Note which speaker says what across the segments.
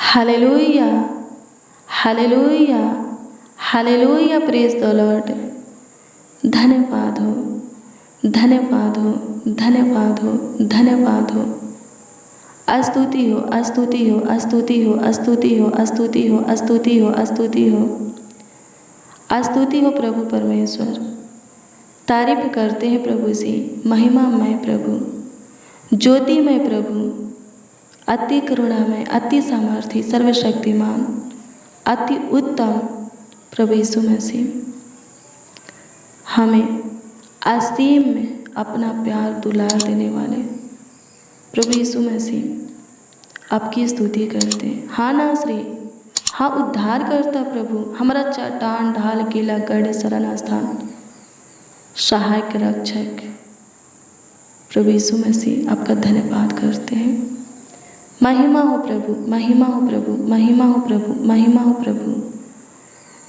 Speaker 1: Hallelujah, hallelujah, hallelujah, praise the Lord. धन्यवाद हो, धन्यवाद हो, धन्यवाद हो, धन्यवाद हो। स्तुति हो, स्तुति हो, स्तुति हो, स्तुति हो, स्तुति हो, स्तुति हो, स्तुति हो, स्तुति हो प्रभु परमेश्वर। तारीफ करते हैं प्रभु जी, महिमामय प्रभु, ज्योतिमय प्रभु, अति करुणामय, अति सामर्थी, सर्वशक्तिमान, अति उत्तम प्रभु यीशु मसीह। हमें असीम में अपना प्यार दुलार देने वाले प्रभु यीशु मसीह, आपकी स्तुति करते हैं। हाँ नासरी, हाँ उद्धार करता प्रभु, हमारा चट्टान ढाल किला गढ़ शरण स्थान, सहायक रक्षक प्रभु यीशु मसीह, आपका धन्यवाद करते हैं। महिमा हो प्रभु, महिमा हो प्रभु, महिमा हो प्रभु, महिमा हो प्रभु।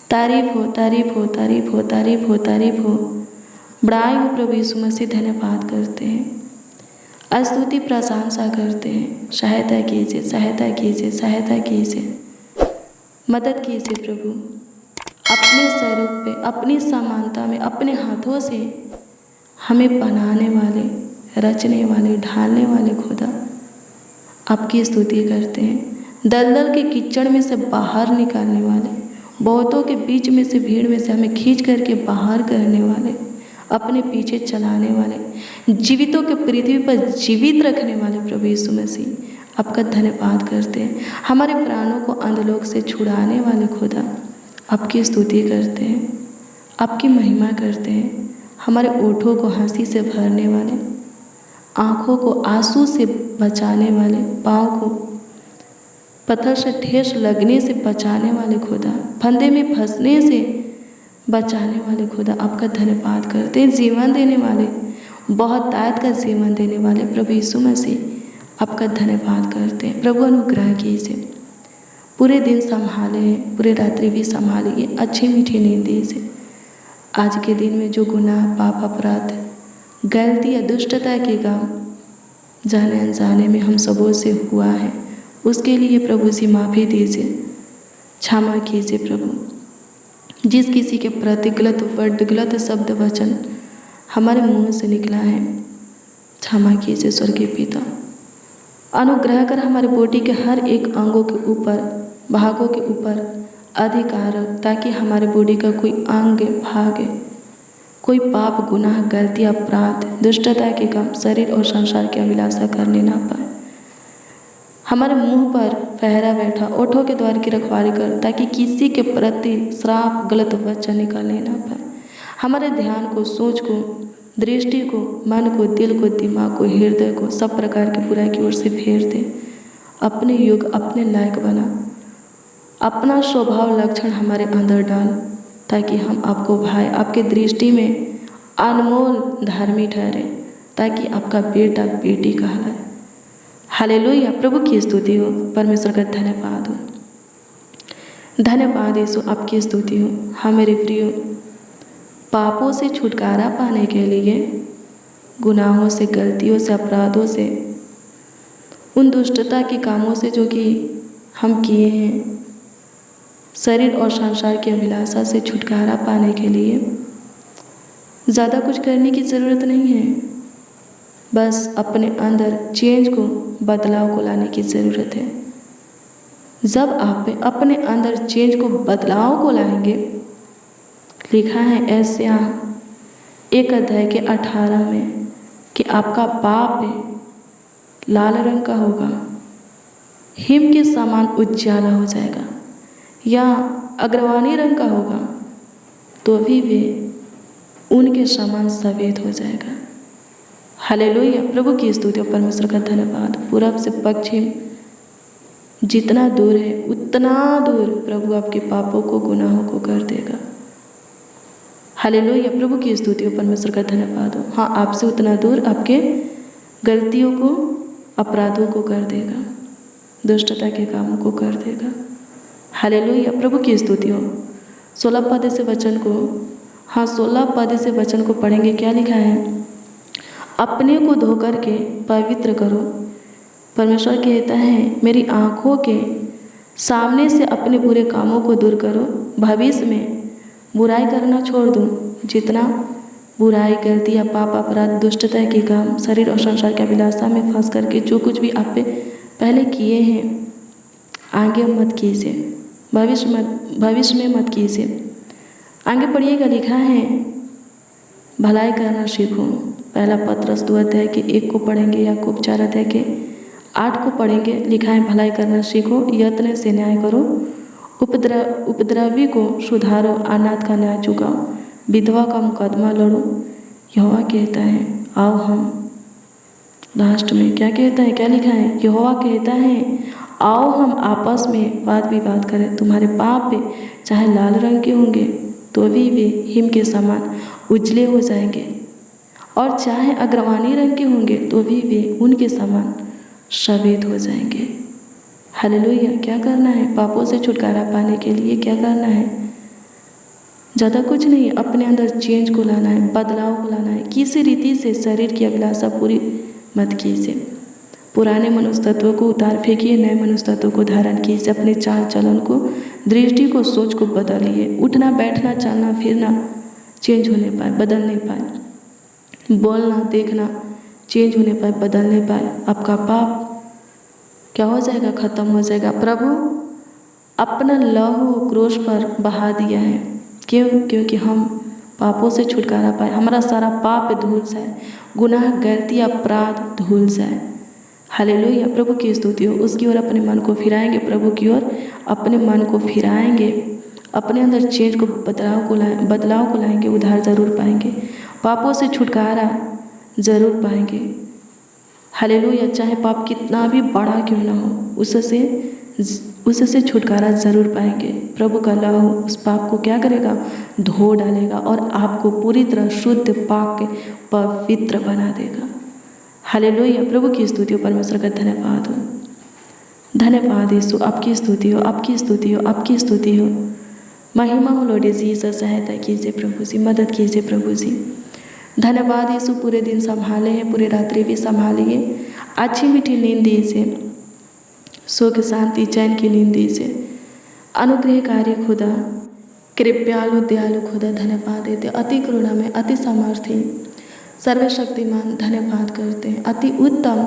Speaker 1: तारीफ हो, तारीफ हो, तारीफ हो, तारीफ हो, तारीफ हो, बड़ाई हो प्रभु यीशु मसीह, धन्यवाद करते हैं। स्तुति प्रशंसा करते हैं। सहायता कीजिए, सहायता कीजिए, सहायता कीजिए, मदद कीजिए प्रभु। अपने स्वरूप पे, अपनी समानता में, अपने हाथों से हमें बनाने वाले, रचने वाले, ढालने वाले खुदा, आपकी स्तुति करते हैं। दलदल के कीचड़ में से बाहर निकालने वाले, बहुतों के बीच में से, भीड़ में से हमें खींच करके बाहर करने वाले, अपने पीछे चलाने वाले, जीवितों के पृथ्वी पर जीवित रखने वाले प्रभु यीशु मसीह, आपका धन्यवाद करते हैं। हमारे प्राणों को अंधलोक से छुड़ाने वाले खुदा, आपकी स्तुति करते हैं, आपकी महिमा करते हैं। हमारे ओठों को हंसी से भरने वाले, आँखों को आंसू से बचाने वाले, पाँव को पत्थर से ठेस लगने से बचाने वाले खुदा, फंदे में फंसने से बचाने वाले खुदा, आपका धन्यवाद करते हैं। जीवन देने वाले, बहुत ताकत का जीवन देने वाले प्रभु यीशु मसीह, आपका धन्यवाद करते हैं। प्रभु अनुग्रह कीजिए, पूरे दिन संभाले, पूरे रात्रि भी संभालिए, अच्छी मीठी नींद दीजिए। आज के दिन में जो गुनाह, पाप, अपराध, गलती या दुष्टता के काम जाने अनजाने में हम सबों से हुआ है, उसके लिए प्रभु जी माफ़ी दीजिए, क्षमा कीजिए प्रभु। जिस किसी के प्रति गलत वर्ड, गलत शब्द, वचन हमारे मुंह से निकला है, क्षमा कीजिए स्वर्गीय पिता। अनुग्रह कर हमारे बॉडी के हर एक अंगों के ऊपर, भागों के ऊपर अधिकार, ताकि हमारे बॉडी का कोई अंग, भाग, कोई पाप, गुनाह, गलती, अपराध, दुष्टता के काम, शरीर और संसार की अभिलाषा करने ना पाए। हमारे मुंह पर पहरा बैठा, ओठों के द्वार की रखवाली कर, ताकि किसी के प्रति श्राप, गलत वचन निकालने ना पाए। हमारे ध्यान को, सोच को, दृष्टि को, मन को, दिल को, दिमाग को, हृदय को सब प्रकार की बुराई की ओर से फेर दे। अपने युग, अपने लायक बना, अपना स्वभाव लक्षण हमारे अंदर डाल, ताकि हम आपको भाई, आपके दृष्टि में अनमोल धर्मी ठहरे, ताकि आपका बेटा, बेटी कहलाए। हालेलुया, प्रभु की स्तुति हो, परमेश्वर का धन्यवाद हो, धन्यवाद यीशु, आपकी स्तुति हो। हाँ मेरे प्रियो, पापों से छुटकारा पाने के लिए, गुनाहों से, गलतियों से, अपराधों से, उन दुष्टता के कामों से जो कि हम किए हैं, शरीर और संसार की अभिलाषा से छुटकारा पाने के लिए ज़्यादा कुछ करने की ज़रूरत नहीं है। बस अपने अंदर चेंज को, बदलाव को लाने की ज़रूरत है। जब आप अपने अंदर चेंज को, बदलाव को लाएंगे, लिखा है यशायाह 1:18 में कि आपका पाप लाल रंग का होगा, हिम के समान उज्ज्वला हो जाएगा, या अग्रवानी रंग का होगा तो भी वे उनके समान सफ़ेद हो जाएगा। हालेलुया, प्रभु की स्तुति, परमेश्वर का धन्यवाद। पूरब से पश्चिम जितना दूर है, उतना दूर प्रभु आपके पापों को, गुनाहों को कर देगा। हालेलुया, प्रभु की स्तुति, परमेश्वर का धन्यवाद हो। हाँ, आपसे उतना दूर आपके गलतियों को, अपराधों को कर देगा, दुष्टता के कामों को कर देगा। हालेलुया, प्रभु की स्तुति हो। 16 पद से वचन को, हाँ 16 पद से वचन को पढ़ेंगे। क्या लिखा है? अपने को धो करके पवित्र करो। परमेश्वर कहता है, मेरी आँखों के सामने से अपने बुरे कामों को दूर करो। भविष्य में बुराई करना छोड़ दो। जितना बुराई, गलती या पाप, अपराध, दुष्टता के काम, शरीर और संसार की अभिलाषा में फंस करके जो कुछ भी आप पे पहले किए हैं, आगे मत कीजिए। भविष्य में मत कीजिए। आगे पढ़िएगा, लिखा है भलाई करना सीखो। पहला पत्रस 2 अध्याय के 1 को पढ़ेंगे, याकूब 4 अध्याय के 8 को पढ़ेंगे। लिखा है भलाई करना सीखो, यत्न से न्याय करो, उपद्रवी को सुधारो, अनाथ का न्याय चुकाओ, विधवा का मुकदमा लड़ो। यहोवा कहता है आओ हम, लास्ट में क्या कहता है, क्या लिखा है, यहोवा कहता है आओ हम आपस में वाद विवाद करें। तुम्हारे पाप पे चाहे लाल रंग के होंगे तो भी वे हिम के समान उजले हो जाएंगे, और चाहे अग्रवानी रंग के होंगे तो भी वे उनके समान सफेद हो जाएंगे। हालेलुया। क्या करना है? पापों से छुटकारा पाने के लिए क्या करना है? ज़्यादा कुछ नहीं, अपने अंदर चेंज को लाना है, बदलाव को लाना है। किसी रीति से शरीर की अभिलाषा पूरी मत कीजिए। पुराने मनुष्य तत्वों को उतार फेंकिए, नए मनुष्य तत्वों को धारण कीजिए। अपने चाल चलन को, दृष्टि को, सोच को बदलिए। उठना, बैठना, चलना फिरना चेंज होने पाए, बदल नहीं पाए। बोलना, देखना चेंज होने पाए, बदल नहीं पाए। आपका पाप क्या हो जाएगा? खत्म हो जाएगा। प्रभु अपना लहू क्रूस पर बहा दिया है। क्यों? क्योंकि हम पापों से छुटकारा पाए, हमारा सारा पाप धुल जाए, गुनाह, गलती, अपराध धुल जाए। हालेलुया। प्रभु की स्तुति हो। उसकी ओर अपने मन को फिराएंगे, प्रभु की ओर अपने मन को फिराएंगे, अपने अंदर चेंज को, बदलाव को लाएंगे, उद्धार जरूर पाएंगे, पापों से छुटकारा जरूर पाएंगे। हालेलुया। चाहे पाप कितना भी बड़ा क्यों ना हो, उससे छुटकारा जरूर पाएंगे। प्रभु का लहू उस पाप को क्या करेगा? धो डालेगा और आपको पूरी तरह शुद्ध, पाक, पवित्र बना देगा। हालेलुया। प्रभु की स्तुति हो, परमेश्वर का धन्यवाद हो। धन्यवाद यीशु, आपकी स्तुति हो, आपकी स्तुति हो, आपकी स्तुति हो। महिमा हो लॉर्ड जीसस। सहायता कीजिए प्रभु जी, मदद कीजिए प्रभु जी। धन्यवाद यीशु, पूरे दिन संभाले हैं, पूरी रात्रि भी संभालिए। अच्छी मीठी नींद दीजिए, सुख, शांति, चैन की नींद दीजिए। अनुग्रहकारी खुदा, कृपालु, दयालु खुदा, धन्यवाद देते। अति करुणा में, अति सामर्थ्य, सर्वशक्तिमान, धन्यवाद करते हैं। अति उत्तम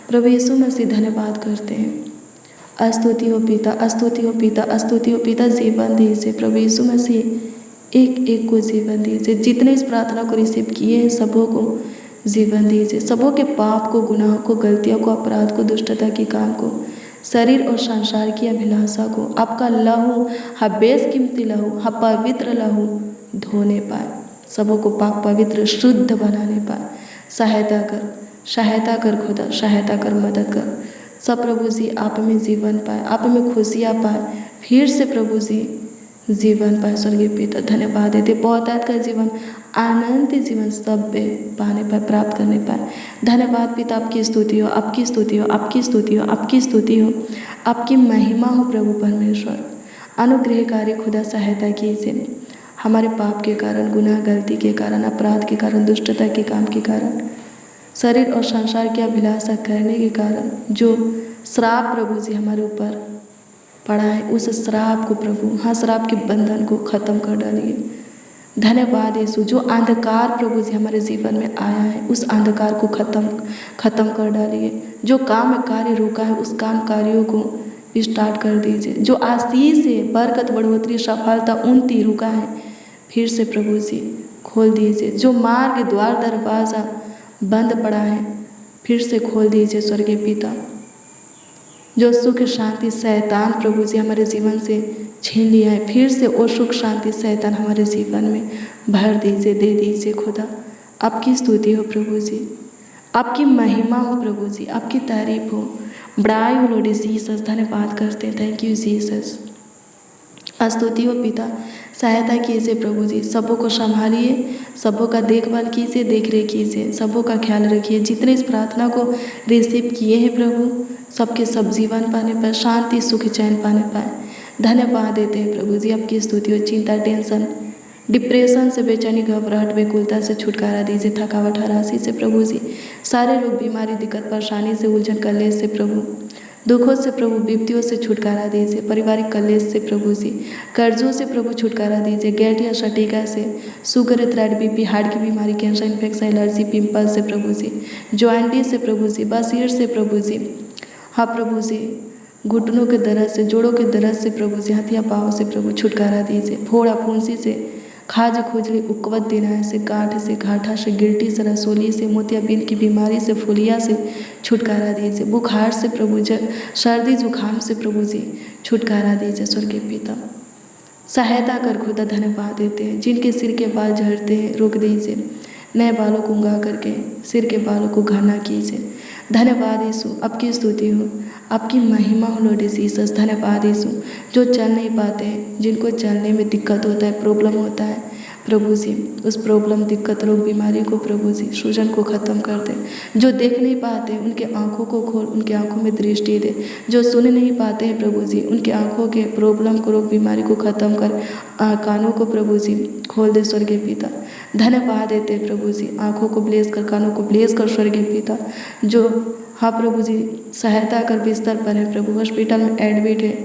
Speaker 1: प्रभु यीशु मसीह, धन्यवाद करते हैं। स्तुति हो पिता, स्तुति हो पिता, स्तुति हो पिता। जीवन दीजिए प्रभु यीशु मसीह, एक एक को जीवन दीजिए। जितने इस प्रार्थना को रिसीव किए हैं सबों को जीवन दीजिए। सबों के पाप को, गुनाह को, गलतियों को, अपराध को, दुष्टता के काम को, शरीर और संसार की अभिलाषा को आपका लहू, बेशकीमती लहू, पवित्र लहू धोने पाए, सबों को पाक, पवित्र, शुद्ध बनाने पाए। सहायता कर, सहायता कर खुदा, सहायता कर, मदद कर। सब प्रभु जी आप में जीवन पाए, आप में खुशियाँ पाए, फिर से प्रभु जी जीवन पाए। स्वर्गीय पिता धन्यवाद देते। बहुतायत का जीवन, आनंद जीवन सब पे पाने पाए, प्राप्त करने पाए। धन्यवाद पिता, आपकी स्तुति हो, आपकी स्तुति हो, आपकी स्तुति हो, आपकी स्तुति हो, आपकी महिमा हो प्रभु परमेश्वर। अनुग्रहकारी खुदा सहायता कीजिए। हमारे पाप के कारण, गुनाह, गलती के कारण, अपराध के कारण, दुष्टता के काम के कारण, शरीर और संसार की अभिलाषा करने के कारण जो श्राप प्रभु जी हमारे ऊपर पड़ा है, उस श्राप को प्रभु, हाँ, श्राप के बंधन को खत्म कर डालिए। धन्यवाद यीशु। जो अंधकार प्रभु जी हमारे जीवन में आया है, उस अंधकार को खत्म कर डालिए। जो काम कार्य रुका है, उस काम कार्यों को स्टार्ट कर दीजिए। जो आशीष से बरकत, बढ़ोतरी, सफलता, उन्नति रुका है, फिर से प्रभु जी खोल दीजिए। जो मार्ग, द्वार, दरवाज़ा बंद पड़ा है, फिर से खोल दीजिए स्वर्गीय पिता। जो सुख, शांति शैतान प्रभु जी हमारे जीवन से छीन लिया है, फिर से वो सुख, शांति, शैतान हमारे जीवन में भर दीजिए, दे दीजिए खुदा। आपकी स्तुति हो प्रभु जी, आपकी महिमा हो प्रभु जी, आपकी तारीफ हो, बड़ाई हो लॉर्ड जीसस। धन्यवाद करते हैं, थैंक यू जीसस। स्तुति हो पिता, सहायता कीजिए प्रभु जी। सबों को संभालिए, सबों का देखभाल कीजिए, देख रेख कीजिए, सबों का ख्याल रखिए। जितने इस प्रार्थना को रिसीव किए हैं प्रभु, सबके सब जीवन पाने पाए, शांति, सुख, चैन पाने पाए। धन्यवाद देते हैं प्रभु जी, आपकी स्तुति हो। चिंता, टेंशन, डिप्रेशन से, बेचैनी, घबराहट, बेकुलता से छुटकारा दीजिए। थकावट, हरासी से प्रभु जी, सारे रोग, बीमारी, दिक्कत, परेशानी से, उलझन, कलेश से प्रभु दुखों से प्रभु, विपत्तियों से छुटकारा दीजिए, पारिवारिक कलेश से प्रभु जी, कर्जों से प्रभु छुटकारा दीजिए, गैठिया शटिका से, शुगर, थायराइड, बीपी, हार्ट की बीमारी, कैंसर, इन्फेक्शन, एलर्जी, पिंपल से प्रभु जी, जॉइंटिस से प्रभु जी, बसीर से प्रभु जी, हाँ प्रभु जी, घुटनों के दर्द से, जोड़ों के दर्द से प्रभु जी, हथिया पाँव से प्रभु छुटकारा दीजिए, फोड़ा फुंसी से, खाज खुजली, उकवत दिनाय से, गांठ से, घाटा से, गिल्टी से, रसोली से, मोतियाबिंद की बीमारी से, फुलिया से छुटकारा दीजिए, बुखार से प्रभु जी, सर्दी जुकाम से प्रभु जी छुटकारा दीजिए। स्वर्गीय पिता सहायता कर खुदा धन्यवाद देते हैं। जिनके सिर के बाल झड़ते हैं रोक दीजिए, नए बालों को उंगा करके सिर के बालों को घना कीजिए। धन्यवाद यीशु, आपकी स्तुति हो, आपकी महिमा हो लॉर्ड जीसस। धन्यवाद यीशु, जो चल नहीं पाते हैं, जिनको चलने में दिक्कत होता है, प्रॉब्लम होता है प्रभु जी, उस प्रॉब्लम, दिक्कत, रोग, बीमारी को प्रभु जी, सूजन को ख़त्म कर दे। जो देख नहीं पाते उनके आँखों को खोल, उनके आँखों में दृष्टि दे। जो सुन नहीं पाते हैं प्रभु जी, उनके आँखों के प्रॉब्लम को, रोग, बीमारी को ख़त्म कर, कानों को प्रभु जी खोल दे। स्वर्गीय पिता धन्यवाद देते हैं प्रभु जी, आँखों को ब्लेस कर, कानों को ब्लेस कर। स्वर्गीय पिता जो हाँ प्रभु जी सहायता कर बिस्तर पर है प्रभु, हॉस्पिटल में एडमिट है,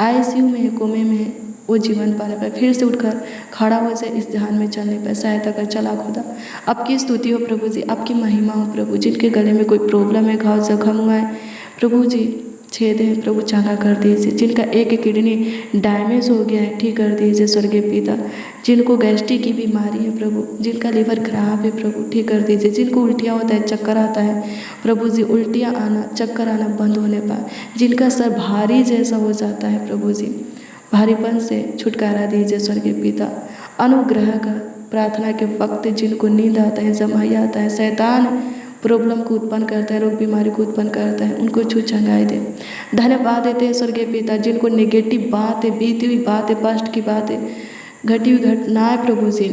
Speaker 1: ICU में है, कोमे में है, वो जीवन पाने पाए, फिर से उठकर खड़ा हो जाए, इस ध्यान में चलने पाए, सहायता कर। चला खुदा, आपकी स्तुति हो प्रभु जी, आपकी महिमा हो प्रभु। जिनके गले में कोई प्रॉब्लम है, घाव जख्म हुआ है प्रभु जी, छेद है प्रभु, चंगा कर दीजिए। जिनका एक किडनी डैमेज हो गया है, ठीक कर दीजिए। स्वर्गीय पिता जिनको गैस्ट्रिक की बीमारी है प्रभु, जिनका लीवर खराब है प्रभु, ठीक कर दीजिए। जिनको उल्टियाँ होता है, चक्कर आता है प्रभु जी, उल्टियाँ आना, चक्कर आना बंद होने पाए। जिनका सर भारी जैसा हो जाता है प्रभु जी, भारीपन से छुटकारा दीजिए। स्वर्गीय पिता अनुग्रह कर, प्रार्थना के वक्त जिनको नींद आता है, जमाई आता है, शैतान प्रॉब्लम को उत्पन्न करता है, रोग बीमारी को उत्पन्न करता है, उनको छू चंगाई दे। धन्यवाद देते हैं स्वर्गीय पिता, जिनको नेगेटिव बात है, बीती हुई बात है, पास्ट की बात है, घटी हुई घटनाएं प्रभु जी,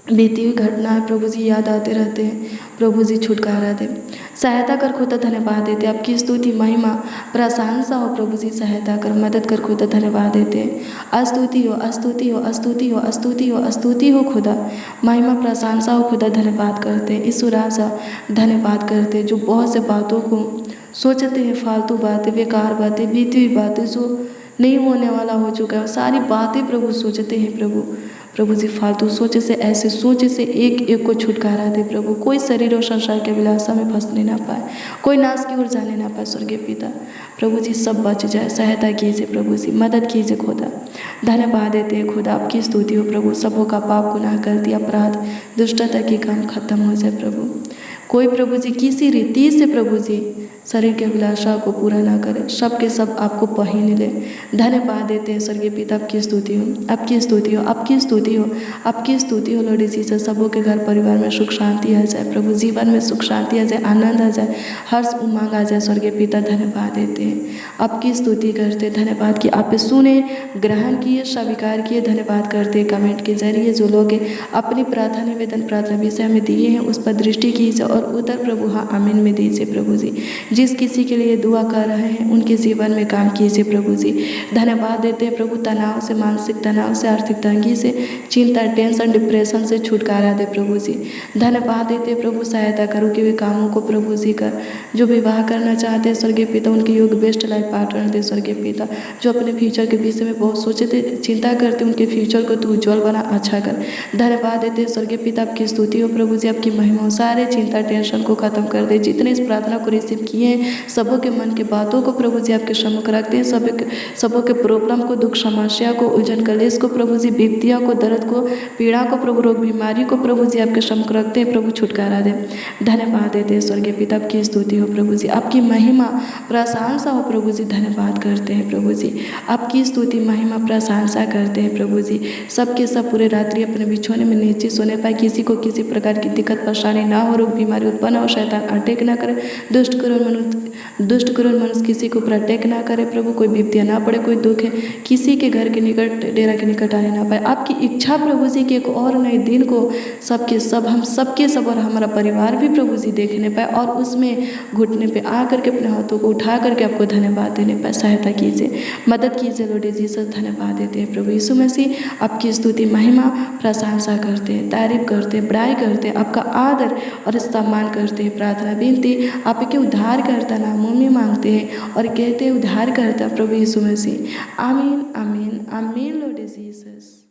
Speaker 1: बीती हुई घटनाएं प्रभु जी याद आते रहते हैं प्रभु जी, छुटकारा दे। सहायता कर खुदा, धन्यवाद देते। आपकी स्तुति, महिमा, प्रशंसा हो प्रभु जी, सहायता कर, मदद कर खुदा, धन्यवाद देते हैं। अस्तुति हो, अस्तुति हो, अस्तुति हो, अस्तुति हो, अस्तुति हो खुदा, महिमा, प्रशंसा हो खुदा, धन्यवाद करते हैं। ईश्वर राजा धन्यवाद करते हैं, जो बहुत से बातों को सोचते हैं, फालतू बातें, बेकार बातें, बीती हुई बातें, जो नहीं होने वाला हो चुका है, सारी बातें प्रभु सोचते हैं प्रभु जी, फालतू सोचे से, ऐसे सोचे से एक एक को छुटकारा दे प्रभु। कोई शरीर और संसार के अभिलाषा में फंसने ना पाए, कोई नाश की ओर जाने ना पाए। स्वर्गीय पिता प्रभु जी सब बच जाए, सहायता कीजिए प्रभु जी, मदद कीजिए खुदा। धन्यवाद देते हैं खुदा, आपकी स्तुति हो प्रभु। सबों का पाप, गुनाह, गलती, अपराध, दुष्टता की काम खत्म हो जाए प्रभु। कोई प्रभु जी किसी रीति से प्रभु जी शरीर के अभिलाषा को पूरा ना करे, सब के सब आपको पहीन ले। धन्यवाद देते हैं स्वर्गीय पिता, आपकी स्तुति हो, आपकी स्तुति हो, आपकी स्तुति हो, आपकी स्तुति हो लॉर्ड जीसस। सबों के घर परिवार में सुख शांति आ जाए प्रभु, जीवन में सुख शांति आ जाए, आनंद आ जाए, हर्ष उमंग आ जाए। स्वर्गीय पिता धन्यवाद देते हैं, आपकी स्तुति करते, धन्यवाद कि आप सुने, ग्रहण किए, स्वीकार किए। धन्यवाद करते कमेंट के जरिए जो लोग अपनी प्रार्थना निवेदन, प्रार्थना विषय में दिए हैं उस पर दृष्टि कीजिए और उत्तर प्रभु हाँ आमीन में दीजिए प्रभु जी। जिस किसी के लिए दुआ कर रहे हैं उनके जीवन में काम कीजिए प्रभु जी। धन्यवाद देते हैं प्रभु, तनाव से, मानसिक तनाव से, आर्थिक तंगी से, चिंता, टेंशन, डिप्रेशन से छुटकारा दे प्रभु जी। धन्यवाद देते हैं प्रभु, सहायता करो कि वे कामों को प्रभु जी कर, जो विवाह करना चाहते हैं स्वर्गीय पिता उनके योग बेस्ट लाइफ पार्टनर दे स्वर्गीय पिता। जो अपने फ्यूचर के विषय में बहुत सोचते, चिंता करते, उनके फ्यूचर को तू उज्जवल बना, अच्छा कर। धन्यवाद देते हैं स्वर्गीय पिता, आपकी स्तुति हो प्रभु जी, आपकी महिमा हो। सारे चिंता, टेंशन को खत्म कर दे। जितने इस प्रार्थना को रिसीव किए हैं सबों के मन की बातों को प्रभु जी आपके सम्मुख रखते हैं। सबों के प्रॉब्लम को, दुख, समस्या को, उलझन, कलेश को प्रभु जी, विपत्तियों को, दर्द को, पीड़ा को प्रभु, रोग, बीमारी को प्रभु जी आपके सम्मुख रखते हैं प्रभु, छुटकारा दे। धन्यवाद देते हैं स्वर्गीय पिता, आपकी स्तुति हो प्रभु जी, आपकी महिमा, प्रशंसा हो प्रभु जी। धन्यवाद करते हैं प्रभु जी, आपकी स्तुति, महिमा, प्रशंसा करते हैं प्रभु जी। सबके सब पूरे रात्रि अपने बिछौने में नीचे सोने पाए, किसी को किसी प्रकार की दिक्कत परेशानी ना हो, रोग बीमारी उत्पन्न हो, शैतान अटैक ना करे, दुष्ट करुण मनुष्य किसी को ऊपर अटैक ना करे प्रभु। कोई विपत्तियाँ ना पड़े, कोई दुख है किसी के घर के निकट, डेरा के निकट आने ना पाए। आपकी इच्छा प्रभु जी कि एक और नए दिन को सबके सब, हम सबके सब और हमारा परिवार भी प्रभु जी देखने पाए और उसमें घुटने पे आ करके अपने हाथों को उठा करके आपको धन्यवाद देने पाए। सहायता कीजिए, मदद कीजिए लॉर्ड जीसस। धन्यवाद देते हैं प्रभु यीशु मसीह, आपकी स्तुति, महिमा, प्रशंसा करते हैं, तारीफ करते हैं, बड़ाई करते हैं, आपका आदर और सम्मान करते हैं। प्रार्थना विनती आपके उद्धार करता नाम नामों में मांगते हैं और कहते हैं उद्धार करता प्रभु यीशु मसीह। आमीन आमीन आमीन लॉर्ड जीसस।